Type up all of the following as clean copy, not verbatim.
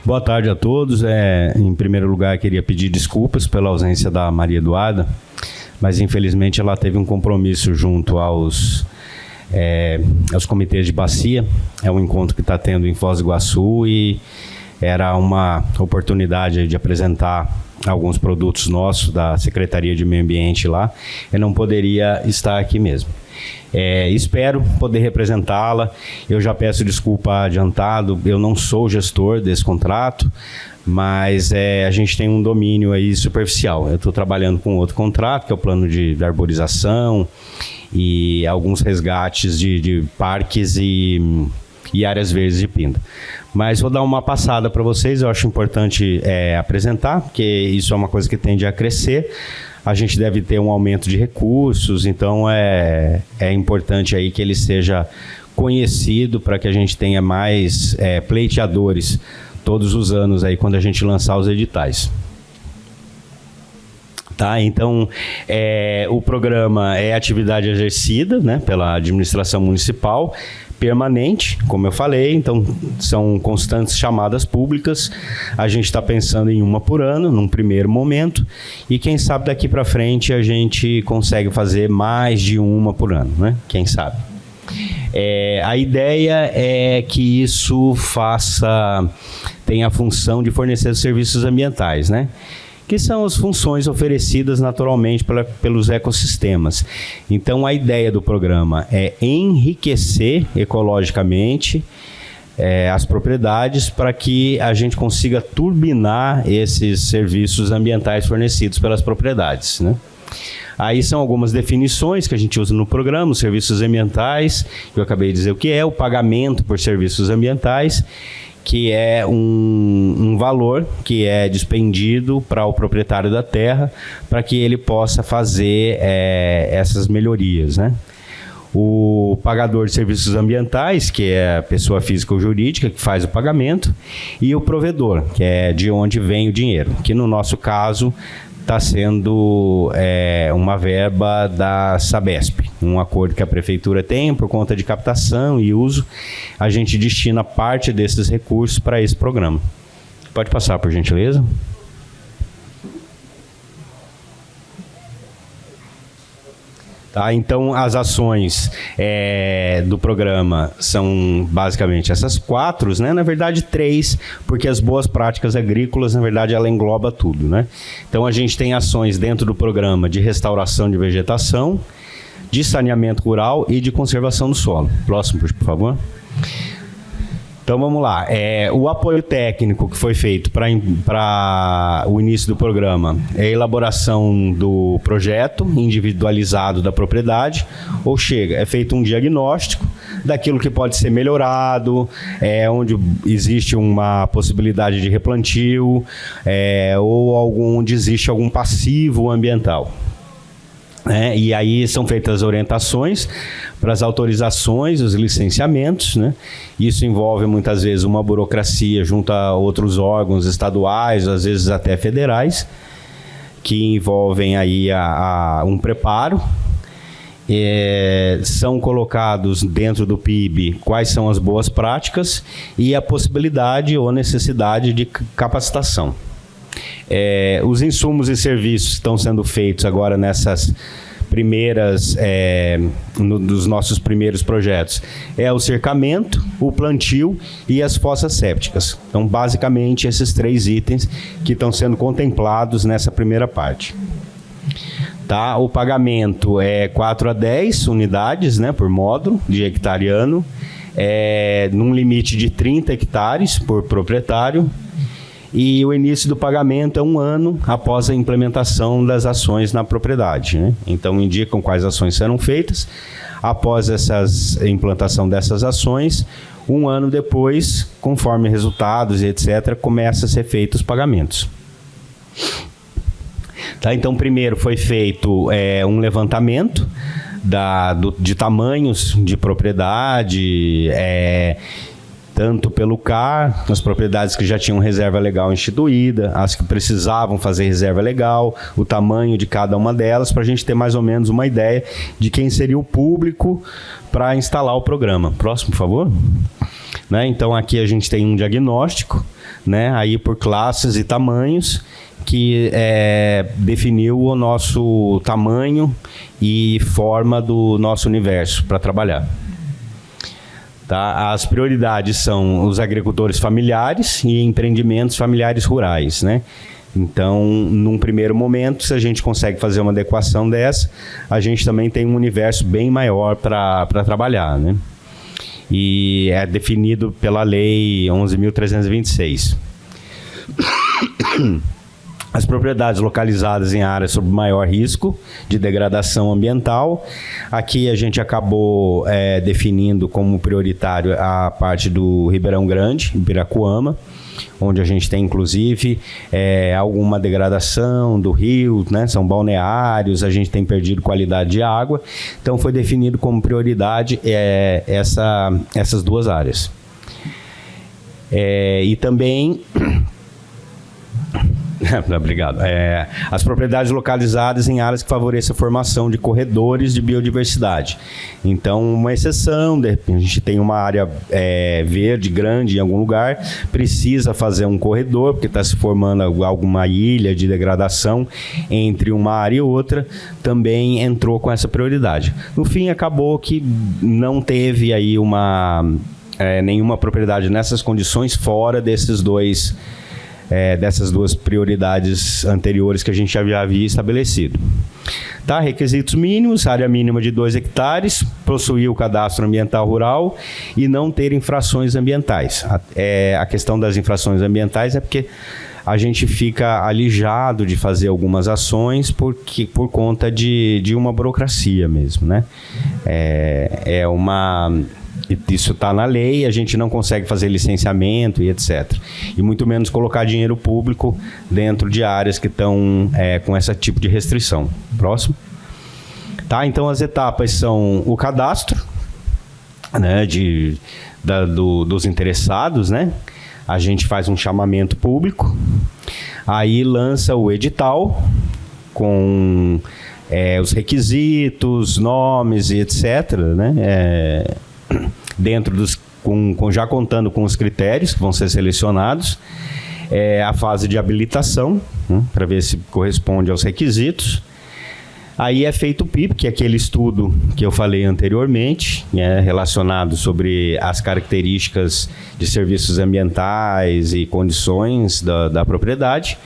Boa tarde a todos. Em primeiro lugar, queria pedir desculpas pela ausência da Maria Eduarda, mas infelizmente ela teve um compromisso junto aos comitês de bacia. É um encontro que está tendo em Foz do Iguaçu e era uma oportunidade de apresentar alguns produtos nossos da Secretaria de Meio Ambiente lá. Eu não poderia estar aqui mesmo. Espero poder representá-la. Eu já peço desculpa adiantado, eu não sou gestor desse contrato, mas a gente tem um domínio aí superficial. Eu estou trabalhando com outro contrato, que é o plano de arborização e alguns resgates de parques e áreas verdes de Pinda. Mas vou dar uma passada para vocês, eu acho importante apresentar, porque isso é uma coisa que tende a crescer. A gente deve ter um aumento de recursos, então é importante aí que ele seja conhecido para que a gente tenha mais pleiteadores todos os anos aí quando a gente lançar os editais. Tá, então, o programa é atividade exercida, né, pela administração municipal, permanente, como eu falei, então são constantes chamadas públicas. A gente está pensando em uma por ano, num primeiro momento, e quem sabe daqui para frente a gente consegue fazer mais de uma por ano, né? Quem sabe? A ideia é que isso tenha a função de fornecer serviços ambientais, né? Que são as funções oferecidas naturalmente pelos ecossistemas. Então, a ideia do programa é enriquecer ecologicamente as propriedades para que a gente consiga turbinar esses serviços ambientais fornecidos pelas propriedades, né? Aí são algumas definições que a gente usa no programa, os serviços ambientais, que eu acabei de dizer o que é, o pagamento por serviços ambientais, que é um valor que é dispendido para o proprietário da terra para que ele possa fazer essas melhorias, né? O pagador de serviços ambientais, que é a pessoa física ou jurídica que faz o pagamento, e o provedor, que é de onde vem o dinheiro, que no nosso caso está sendo uma verba da Sabesp, um acordo que a prefeitura tem por conta de captação e uso. A gente destina parte desses recursos para esse programa. Pode passar, por gentileza. Tá, então, as ações do programa são basicamente essas 4, né? Na verdade, 3, porque as boas práticas agrícolas, na verdade, ela engloba tudo, né? Então, a gente tem ações dentro do programa de restauração de vegetação, de saneamento rural e de conservação do solo. Próximo, por favor. Então, vamos lá. O apoio técnico que foi feito para o início do programa é a elaboração do projeto individualizado da propriedade, ou é feito um diagnóstico daquilo que pode ser melhorado, onde existe uma possibilidade de replantio, ou onde existe algum passivo ambiental. E aí são feitas as orientações para as autorizações, os licenciamentos, né? Isso envolve muitas vezes uma burocracia junto a outros órgãos estaduais, às vezes até federais, que envolvem aí um preparo. São colocados dentro do PIB quais são as boas práticas e a possibilidade ou necessidade de capacitação. Os insumos e serviços estão sendo feitos agora nessas primeiras, dos nossos primeiros projetos. O cercamento, o plantio e as fossas sépticas. Então, basicamente, esses 3 itens que estão sendo contemplados nessa primeira parte. Tá? O pagamento é 4 a 10 unidades, né, por módulo de hectare ano, num limite de 30 hectares por proprietário. E o início do pagamento é 1 ano após a implementação das ações na propriedade, né? Então, indicam quais ações serão feitas. Após a implantação dessas ações, 1 ano depois, conforme resultados e etc., começa a ser feitos os pagamentos. Tá? Então, primeiro foi feito um levantamento de tamanhos de propriedade, tanto pelo CAR, as propriedades que já tinham reserva legal instituída, as que precisavam fazer reserva legal, o tamanho de cada uma delas, para a gente ter mais ou menos uma ideia de quem seria o público para instalar o programa. Próximo, por favor. Né? Então, aqui a gente tem um diagnóstico né, aí por classes e tamanhos, que definiu o nosso tamanho e forma do nosso universo para trabalhar. Tá? As prioridades são os agricultores familiares e empreendimentos familiares rurais, né? Então, num primeiro momento, se a gente consegue fazer uma adequação dessa, a gente também tem um universo bem maior para trabalhar, né? E é definido pela Lei 11.326. As propriedades localizadas em áreas sob maior risco de degradação ambiental. Aqui a gente acabou definindo como prioritário a parte do Ribeirão Grande, Ibirapuama, onde a gente tem, inclusive, alguma degradação do rio, né? São balneários, a gente tem perdido qualidade de água. Então, foi definido como prioridade essas duas áreas. E também... Obrigado. As propriedades localizadas em áreas que favoreçam a formação de corredores de biodiversidade. Então, uma exceção, de repente, a gente tem uma área verde grande em algum lugar, precisa fazer um corredor, porque está se formando alguma ilha de degradação entre uma área e outra, também entrou com essa prioridade. No fim, acabou que não teve aí nenhuma propriedade nessas condições fora dessas duas prioridades anteriores que a gente já havia estabelecido. Tá? Requisitos mínimos: área mínima de 2 hectares, possuir o cadastro ambiental rural e não ter infrações ambientais. A questão das infrações ambientais é porque a gente fica alijado de fazer algumas ações por conta de uma burocracia mesmo, né? Isso está na lei, a gente não consegue fazer licenciamento e etc. E muito menos colocar dinheiro público dentro de áreas que estão com esse tipo de restrição. Próximo. Tá, então as etapas são o cadastro, né, dos interessados, né? A gente faz um chamamento público, aí lança o edital com os requisitos, nomes e etc., né? Já contando com os critérios que vão ser selecionados, a fase de habilitação, para ver se corresponde aos requisitos. Aí é feito o PIP, que é aquele estudo que eu falei anteriormente, relacionado sobre as características de serviços ambientais e condições da propriedade.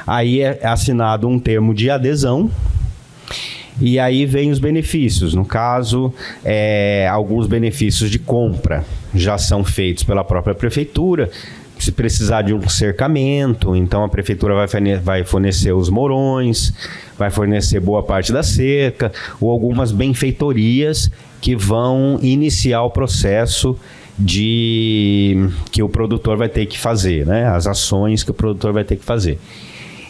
Aí é assinado um termo de adesão. E aí vem os benefícios. No caso, alguns benefícios de compra já são feitos pela própria prefeitura. Se precisar de um cercamento, então a prefeitura vai fornecer os morões, vai fornecer boa parte da cerca, ou algumas benfeitorias que vão iniciar o processo que o produtor vai ter que fazer, né? As ações que o produtor vai ter que fazer.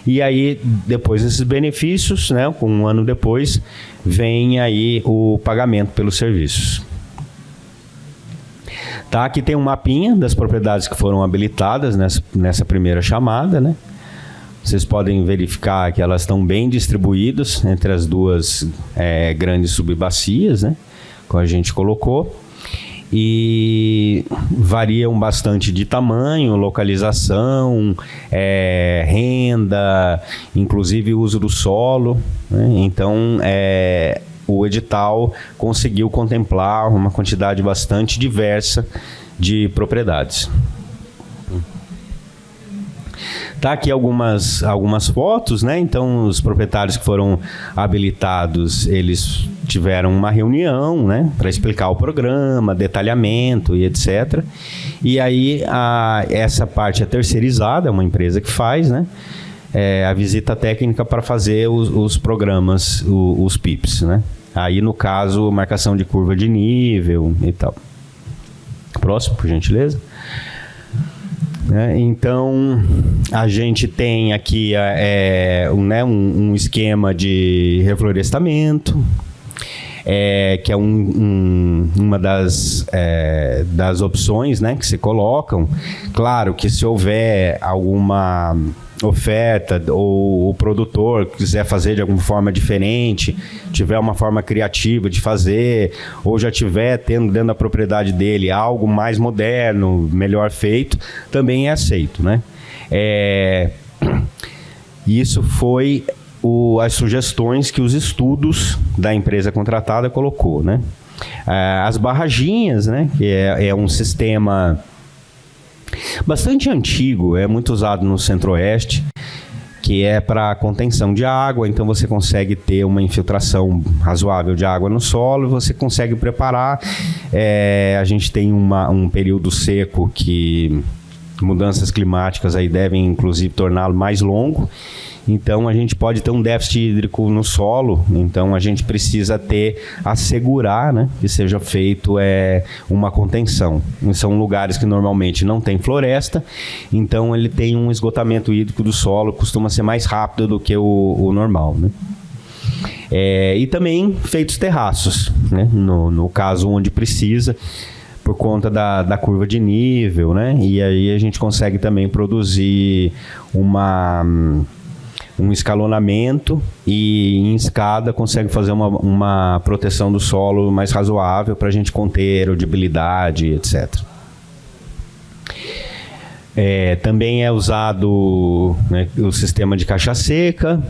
E aí, depois desses benefícios, né, um ano depois, vem aí o pagamento pelos serviços. Tá, aqui tem um mapinha das propriedades que foram habilitadas nessa primeira chamada, né? Vocês podem verificar que elas estão bem distribuídas entre as duas grandes subbacias, né, como a gente colocou. E variam bastante de tamanho, localização, renda, inclusive uso do solo, né? Então, o edital conseguiu contemplar uma quantidade bastante diversa de propriedades. Tá aqui algumas fotos, né? Então, os proprietários que foram habilitados, eles tiveram uma reunião, né, para explicar o programa, detalhamento e etc. E aí, essa parte é terceirizada, é uma empresa que faz, né? A visita técnica para fazer os programas, os PIPs, né? Aí, no caso, marcação de curva de nível e tal. Próximo, por gentileza. Então, a gente tem aqui um esquema de reflorestamento, que é uma das opções, né, que se colocam. Claro que se houver alguma oferta, ou o produtor quiser fazer de alguma forma diferente, tiver uma forma criativa de fazer, ou já tiver tendo dentro da propriedade dele algo mais moderno, melhor feito, também é aceito, né? Isso foi as sugestões que os estudos da empresa contratada colocou, né? As barraginhas, né? Que é um sistema bastante antigo, é muito usado no Centro-Oeste, que é para contenção de água, então você consegue ter uma infiltração razoável de água no solo, você consegue preparar. A gente tem um período seco que mudanças climáticas aí devem, inclusive, torná-lo mais longo. Então, a gente pode ter um déficit hídrico no solo, então a gente precisa assegurar, né, que seja feito uma contenção. São lugares que normalmente não tem floresta, então ele tem um esgotamento hídrico do solo, costuma ser mais rápido do que o normal, né? E também feitos terraços, né, no caso onde precisa, por conta da curva de nível, né? E aí a gente consegue também produzir um escalonamento e em escada consegue fazer uma proteção do solo mais razoável para a gente conter erodibilidade, etc. Também é usado, né, o sistema de caixa seca,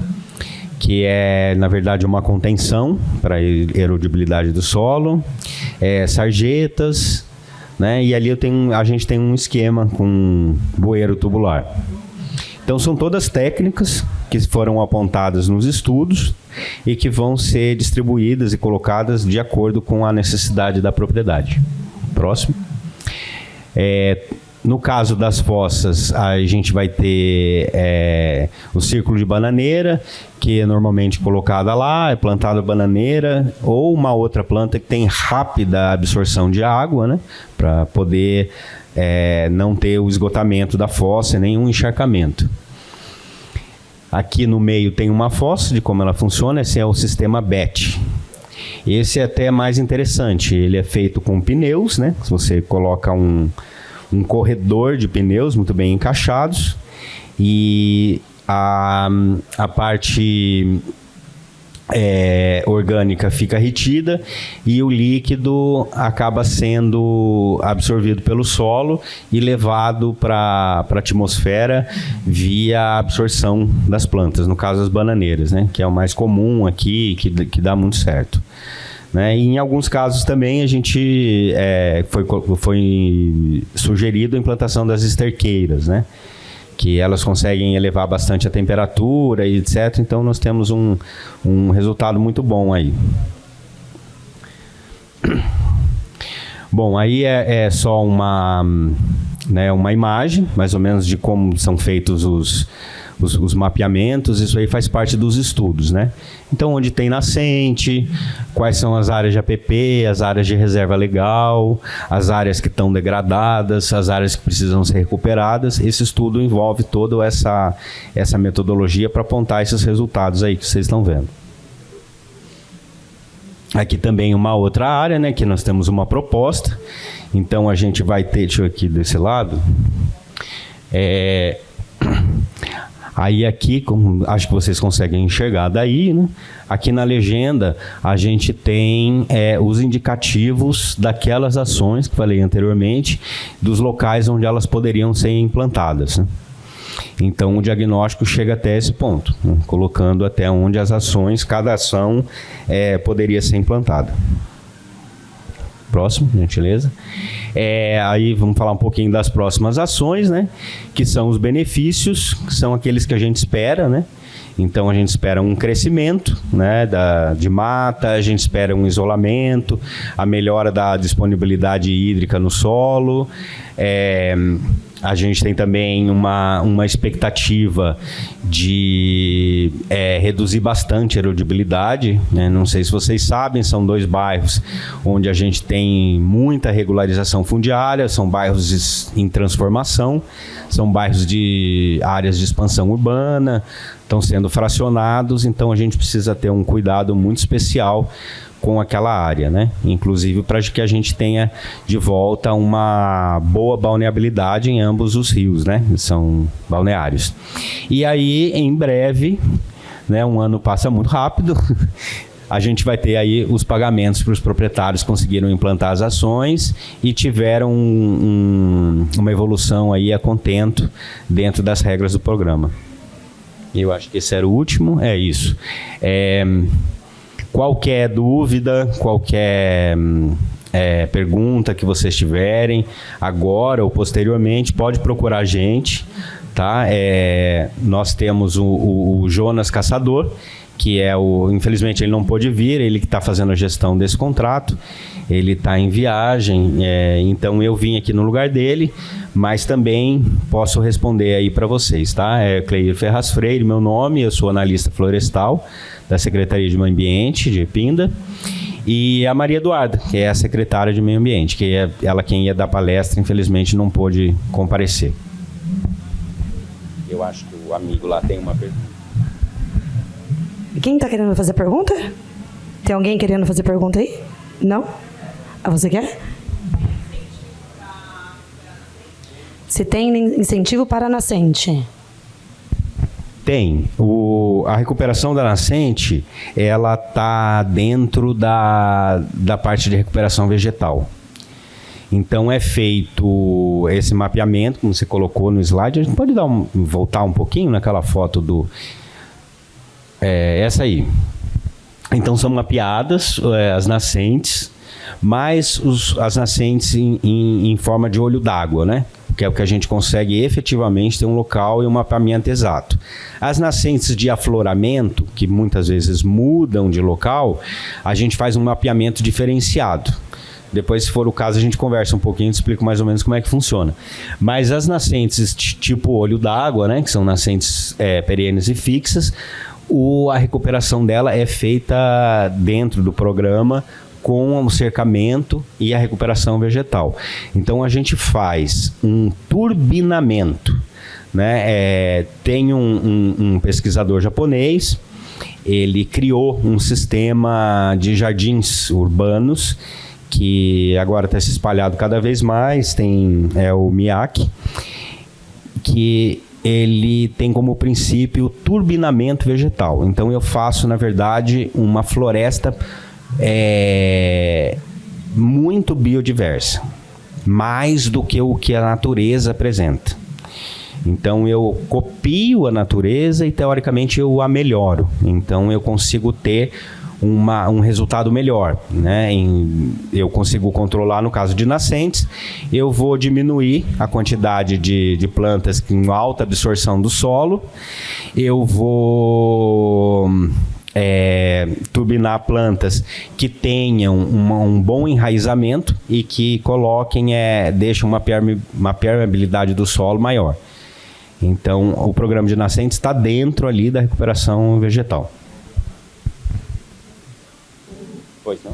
que é, na verdade, uma contenção para a erodibilidade do solo, sarjetas, né, e ali a gente tem um esquema com bueiro tubular. Então, são todas técnicas que foram apontadas nos estudos e que vão ser distribuídas e colocadas de acordo com a necessidade da propriedade. Próximo. No caso das fossas, a gente vai ter o círculo de bananeira, que é normalmente colocada lá, é plantada bananeira, ou uma outra planta que tem rápida absorção de água, né, para poder não ter o esgotamento da fossa, nenhum encharcamento. Aqui no meio tem uma fossa, de como ela funciona, esse é o sistema BET. Esse é até mais interessante, ele é feito com pneus, né? Você coloca um corredor de pneus muito bem encaixados e a parte orgânica fica retida e o líquido acaba sendo absorvido pelo solo e levado para a atmosfera via absorção das plantas, no caso as bananeiras, né, que é o mais comum aqui, que dá muito certo. Né? E em alguns casos também a gente foi sugerido a implantação das esterqueiras, né? Que elas conseguem elevar bastante a temperatura e etc. Então, nós temos um resultado muito bom aí. Bom, aí é só uma imagem, mais ou menos, de como são feitos os mapeamentos. Isso aí faz parte dos estudos, né? Então, onde tem nascente, quais são as áreas de APP, as áreas de reserva legal, as áreas que estão degradadas, as áreas que precisam ser recuperadas. Esse estudo envolve toda essa metodologia para apontar esses resultados aí que vocês estão vendo. Aqui também uma outra área, né, que nós temos uma proposta. Então, a gente vai ter, deixa eu aqui desse lado, aí aqui, como acho que vocês conseguem enxergar daí, né? Aqui na legenda a gente tem os indicativos daquelas ações que falei anteriormente, dos locais onde elas poderiam ser implantadas, né? Então o diagnóstico chega até esse ponto, né? Colocando até onde as ações, cada ação poderia ser implantada. Próximo, gentileza. Aí vamos falar um pouquinho das próximas ações, né? Que são os benefícios, que são aqueles que a gente espera, né? Então a gente espera um crescimento, né, de mata, a gente espera um isolamento, a melhora da disponibilidade hídrica no solo. A gente tem também uma expectativa de reduzir bastante a erodibilidade, né? Não sei se vocês sabem, são 2 bairros onde a gente tem muita regularização fundiária, são bairros em transformação, são bairros de áreas de expansão urbana, estão sendo fracionados, então a gente precisa ter um cuidado muito especial com aquela área, né? Inclusive para que a gente tenha de volta uma boa balneabilidade em ambos os rios, né? São balneários. E aí, em breve, né, um ano passa muito rápido, a gente vai ter aí os pagamentos para os proprietários que conseguiram implantar as ações e tiveram uma evolução aí a contento dentro das regras do programa. Eu acho que esse era o último, é isso. Qualquer dúvida, qualquer pergunta que vocês tiverem, agora ou posteriormente, pode procurar a gente, tá? Nós temos o Jonas Caçador, que infelizmente ele não pôde vir, ele que está fazendo a gestão desse contrato, ele está em viagem, então eu vim aqui no lugar dele, mas também posso responder aí para vocês, tá? Cleir Ferraz Freire, meu nome, eu sou analista florestal da Secretaria de Meio Ambiente de Pinda, e a Maria Eduarda, que é a secretária de Meio Ambiente, que é ela quem ia dar palestra, infelizmente não pôde comparecer. Eu acho que o amigo lá tem uma pergunta. Quem está querendo fazer pergunta? Tem alguém querendo fazer pergunta aí? Não? Você quer? Se tem incentivo para a nascente? Tem. A recuperação da nascente, ela está dentro da parte de recuperação vegetal. Então é feito esse mapeamento, como você colocou no slide. A gente pode voltar um pouquinho naquela foto do... essa aí. Então são mapeadas as nascentes, mas as nascentes em forma de olho d'água, né? Que é o que a gente consegue efetivamente ter um local e um mapeamento exato. As nascentes de afloramento, que muitas vezes mudam de local, a gente faz um mapeamento diferenciado. Depois, se for o caso, a gente conversa um pouquinho e explica mais ou menos como é que funciona. Mas as nascentes tipo olho d'água, né, que são nascentes perenes e fixas, a recuperação dela é feita dentro do programa com o cercamento e a recuperação vegetal. Então a gente faz um turbinamento, né? Tem um pesquisador japonês, ele criou um sistema de jardins urbanos que agora está se espalhado cada vez mais, tem o Miyake, que ele tem como princípio o turbinamento vegetal. Então eu faço, na verdade, uma floresta muito biodiversa, mais do que o que a natureza apresenta. Então eu copio a natureza e teoricamente eu a melhoro. Então eu consigo ter um resultado melhor, né? Eu consigo controlar, no caso de nascentes, eu vou diminuir a quantidade de plantas com alta absorção do solo, eu vou turbinar plantas que tenham um bom enraizamento e que deixem uma permeabilidade do solo maior. Então, o programa de nascentes está dentro ali da recuperação vegetal. Pois não?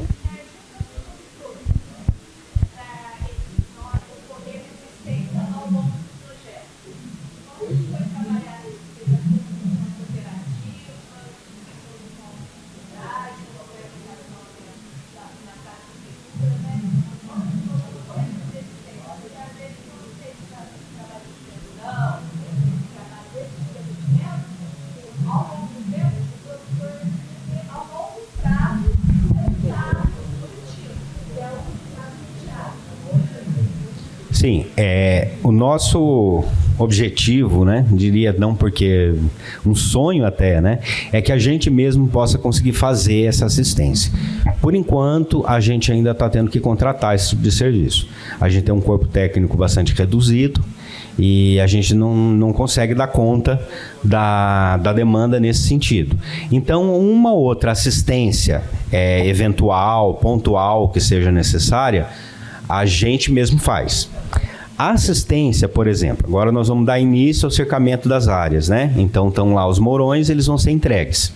Sim, o nosso objetivo, né, diria não porque um sonho até, né, é que a gente mesmo possa conseguir fazer essa assistência. Por enquanto, a gente ainda está tendo que contratar esse tipo de serviço. A gente tem um corpo técnico bastante reduzido e a gente não consegue dar conta da demanda nesse sentido. Então, uma outra assistência eventual, pontual, que seja necessária, a gente mesmo faz. A assistência, por exemplo, agora nós vamos dar início ao cercamento das áreas, né? Então estão lá os mourões, eles vão ser entregues.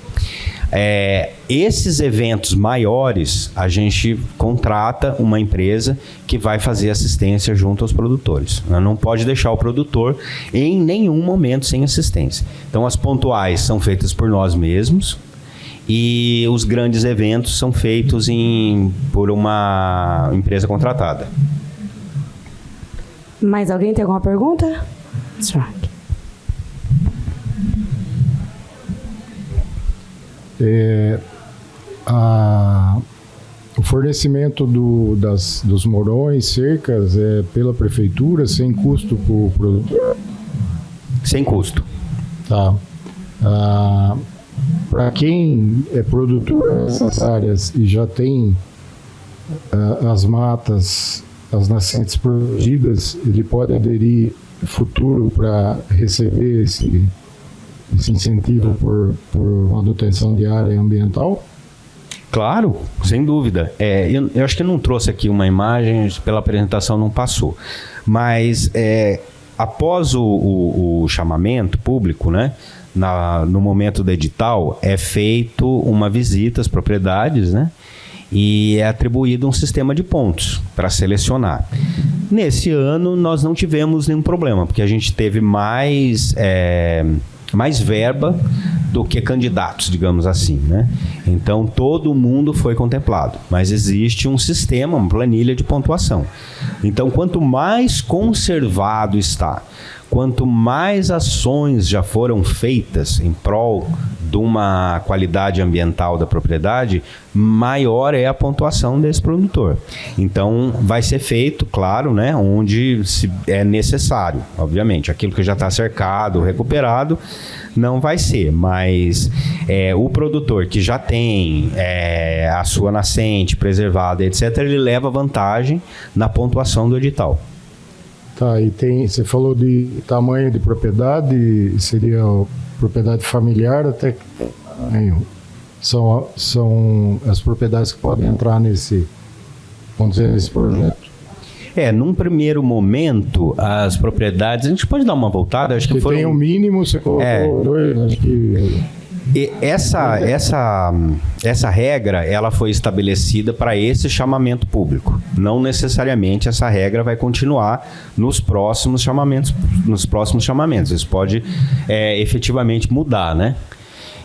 Esses eventos maiores, a gente contrata uma empresa que vai fazer assistência junto aos produtores. Não pode deixar o produtor em nenhum momento sem assistência. Então as pontuais são feitas por nós mesmos e os grandes eventos são feitos por uma empresa contratada. Mais alguém tem alguma pergunta? O fornecimento dos mourões, cercas, é pela prefeitura, sem custo para o produtor? Sem custo. Tá. Para quem é produtor nessas áreas e já tem as matas, as nascentes protegidas, ele pode aderir futuro para receber esse incentivo por manutenção de área ambiental? Claro, sem dúvida. Eu acho que eu não trouxe aqui uma imagem, pela apresentação não passou. Mas após o chamamento público, né, no momento do edital, é feito uma visita às propriedades, né, e é atribuído um sistema de pontos para selecionar. Nesse ano, nós não tivemos nenhum problema, porque a gente teve mais verba do que candidatos, digamos assim, né? Então, todo mundo foi contemplado, mas existe um sistema, uma planilha de pontuação. Então, quanto mais conservado está, quanto mais ações já foram feitas em prol de uma qualidade ambiental da propriedade, maior é a pontuação desse produtor. Então, vai ser feito, claro, né, onde é necessário, obviamente. Aquilo que já está cercado, recuperado, não vai ser, mas o produtor que já tem a sua nascente preservada, etc., ele leva vantagem na pontuação do edital. Tá, e você falou de tamanho de propriedade, seria propriedade familiar até que são as propriedades que podem entrar nesse projeto. Num primeiro momento, as propriedades, a gente pode dar uma voltada, acho que tem um mínimo, você colocou dois, acho que... E essa regra, ela foi estabelecida para esse chamamento público. Não necessariamente essa regra vai continuar nos próximos chamamentos. Isso pode efetivamente mudar, né?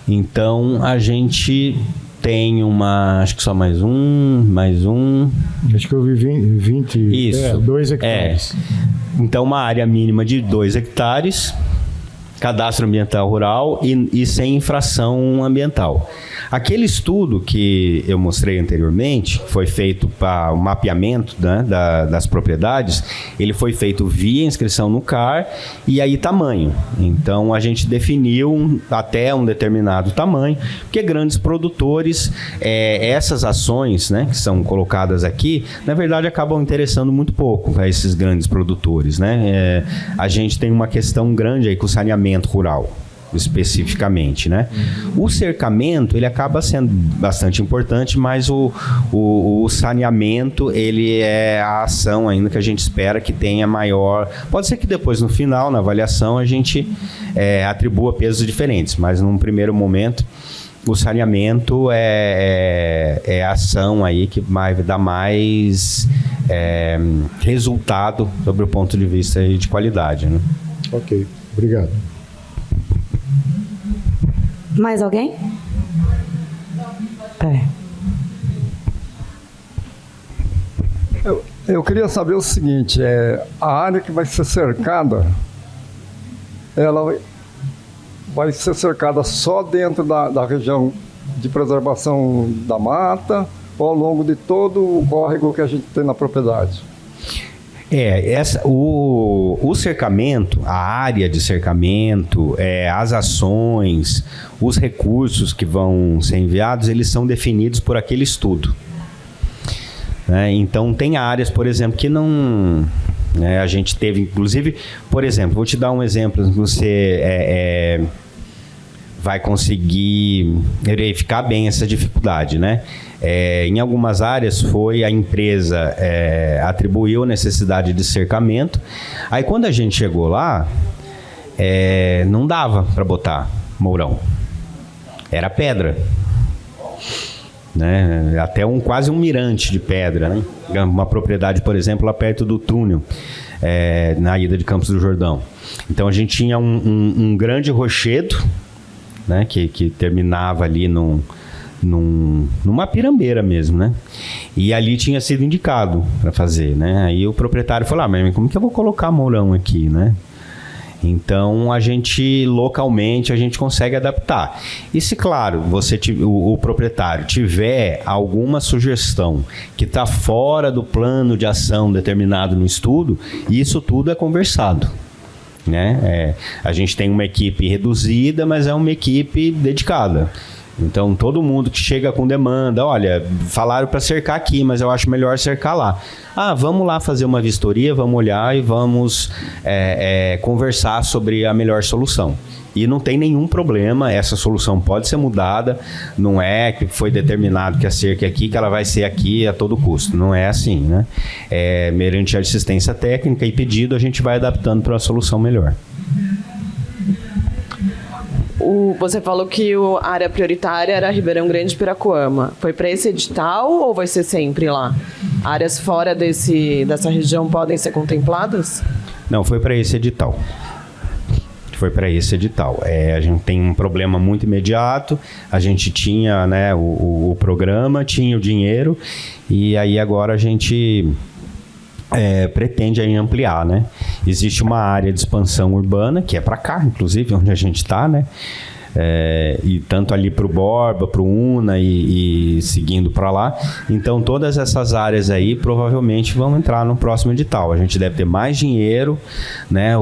Então, a gente tem acho que só mais um. Acho que eu vi 20. Isso. 2 hectares. Então, uma área mínima de 2 hectares, cadastro ambiental rural e sem infração ambiental. Aquele estudo que eu mostrei anteriormente, foi feito para o mapeamento, né, das propriedades, ele foi feito via inscrição no CAR e aí tamanho. Então, a gente definiu até um determinado tamanho, porque grandes produtores, essas ações, né, que são colocadas aqui, na verdade, acabam interessando muito pouco a esses grandes produtores, né? A gente tem uma questão grande aí com o saneamento rural, especificamente, né? O cercamento, ele acaba sendo bastante importante, mas o saneamento, ele é a ação ainda que a gente espera que tenha maior... Pode ser que depois, no final, na avaliação, a gente atribua pesos diferentes, mas num primeiro momento, o saneamento é a ação aí que vai dar mais resultado sobre o ponto de vista de qualidade, né? Ok, obrigado. Mais alguém? Eu queria saber o seguinte, a área que vai ser cercada, ela vai ser cercada só dentro da região de preservação da mata ou ao longo de todo o córrego que a gente tem na propriedade? O cercamento, a área de cercamento, as ações, os recursos que vão ser enviados, eles são definidos por aquele estudo. Então, tem áreas, por exemplo, que não... a gente teve, inclusive, por exemplo, vou te dar um exemplo que você vai conseguir verificar bem essa dificuldade, né? Em algumas áreas a empresa atribuiu a necessidade de cercamento. Aí quando a gente chegou lá, não dava para botar mourão. Era pedra. Né? Até quase um mirante de pedra, né? Uma propriedade, por exemplo, lá perto do túnel, na ida de Campos do Jordão. Então a gente tinha um grande rochedo, né? que terminava ali numa pirambeira mesmo, né? E ali tinha sido indicado para fazer, né? Aí o proprietário falou, mas como que eu vou colocar mourão aqui, né? Então, localmente, a gente consegue adaptar. E se, claro, o proprietário tiver alguma sugestão que está fora do plano de ação determinado no estudo, isso tudo é conversado. Né? A gente tem uma equipe reduzida, mas é uma equipe dedicada. Então, todo mundo que chega com demanda, olha, falaram para cercar aqui, mas eu acho melhor cercar lá. Vamos lá fazer uma vistoria, vamos olhar e vamos conversar sobre a melhor solução. E não tem nenhum problema, essa solução pode ser mudada, não é que foi determinado que a cerca é aqui, que ela vai ser aqui a todo custo. Não é assim, né? Mediante assistência técnica e pedido, a gente vai adaptando para uma solução melhor. Você falou que a área prioritária era Ribeirão Grande e Piracuama. Foi para esse edital ou vai ser sempre lá? Áreas fora dessa região podem ser contempladas? Não, foi para esse edital. A gente tem um problema muito imediato, a gente tinha, né, o programa, tinha o dinheiro, e aí agora a gente pretende aí ampliar, né? Existe uma área de expansão urbana, que é para cá, inclusive, onde a gente está, né? E tanto ali para o Borba, para o Una e seguindo para lá. Então, todas essas áreas aí provavelmente vão entrar no próximo edital. A gente deve ter mais dinheiro, né?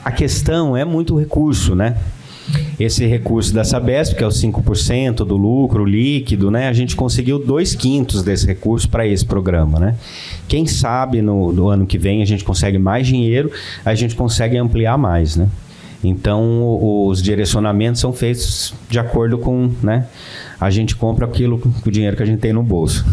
A questão é muito recurso, né? Esse recurso da Sabesp, que é os 5% do lucro líquido, né? A gente conseguiu 2/5 desse recurso para esse programa, né? Quem sabe no ano que vem a gente consegue mais dinheiro, a gente consegue ampliar mais, né? Então, os direcionamentos são feitos de acordo com, né? A gente compra aquilo com o dinheiro que a gente tem no bolso.